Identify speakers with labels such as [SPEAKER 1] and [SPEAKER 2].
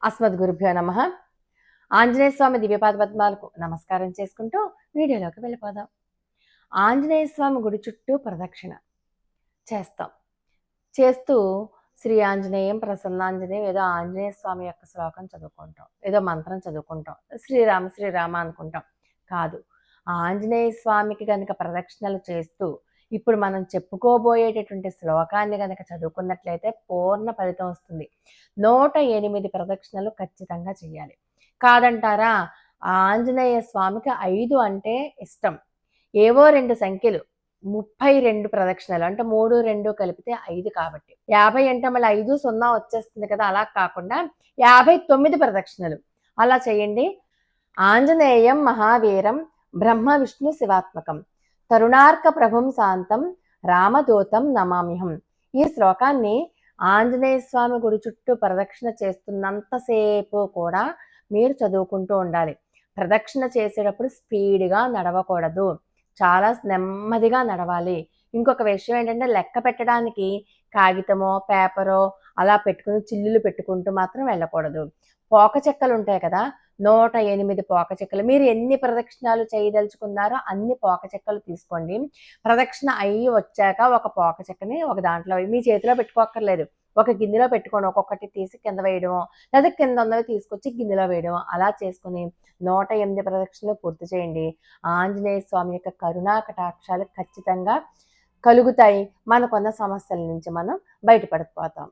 [SPEAKER 1] అస్మద్గురుభ్యో నమః. ఆంజనేయ స్వామి దివ్యపాద పద్మాలకు నమస్కారం చేసుకుంటూ వీడియోలోకి వెళ్ళిపోదాం. ఆంజనేయ స్వామి గుడి చుట్టూ ప్రదక్షిణ చేస్తాం. చేస్తూ శ్రీ ఆంజనేయం ప్రసన్నాంజనేయం ఏదో ఆంజనేయ స్వామి యొక్క శ్లోకం చదువుకుంటాం, ఏదో మంత్రం చదువుకుంటాం, శ్రీరామ శ్రీరామ అనుకుంటాం. కాదు, ఆంజనేయ స్వామికి కనుక ప్రదక్షిణలు చేస్తూ ఇప్పుడు మనం చెప్పుకోబోయేటటువంటి శ్లోకాన్ని కనుక చదువుకున్నట్లయితే పూర్ణ ఫలితం వస్తుంది. 108 ప్రదక్షిణలు ఖచ్చితంగా చేయాలి. కాదంటారా? ఆంజనేయ స్వామికి 5 అంటే ఇష్టం. ఏవో 2 సంఖ్యలు 32 ప్రదక్షిణలు అంటే 3, 2 కలిపితే 5 కాబట్టి 50 అంటే మళ్ళీ 5, 0 వచ్చేస్తుంది కదా. అలా కాకుండా 59 ప్రదక్షిణలు అలా చేయండి. ఆంజనేయం మహావీరం బ్రహ్మ విష్ణు శివాత్మకం తరుణార్క ప్రభుం శాంతం రామదూతం నమామ్యహం. ఈ శ్లోకాన్ని ఆంజనేయ స్వామి గుడి చుట్టూ ప్రదక్షిణ చేస్తున్నంతసేపు కూడా మీరు చదువుకుంటూ ఉండాలి. ప్రదక్షిణ చేసేటప్పుడు స్పీడ్గా నడవకూడదు, చాలా నెమ్మదిగా నడవాలి. ఇంకొక విషయం ఏంటంటే, లెక్క పెట్టడానికి కాగితమో పేపరో అలా పెట్టుకుని చిల్లులు పెట్టుకుంటూ మాత్రం వెళ్ళకూడదు. పోక చెక్కలు ఉంటాయి కదా, 108 పోక చెక్కలు. మీరు ఎన్ని ప్రదక్షిణాలు చేయదలుచుకున్నారో అన్ని పోక చెక్కలు తీసుకోండి. ప్రదక్షిణ అయ్యి వచ్చాక ఒక పోక చెక్కని ఒక దాంట్లో మీ చేతిలో పెట్టుకోక్కర్లేదు, ఒక గిన్నెలో పెట్టుకొని ఒక్కొక్కటి తీసి కింద వేయడమో, లేదా కింద ఉన్నవి తీసుకొచ్చి గిన్నెలో వేయడమో అలా చేసుకుని 108 ప్రదక్షిణలు పూర్తి చేయండి. ఆంజనేయ స్వామి యొక్క కరుణా కటాక్షాలు ఖచ్చితంగా కలుగుతాయి. మనకున్న సమస్యల నుంచి మనం బయటపడిపోతాం.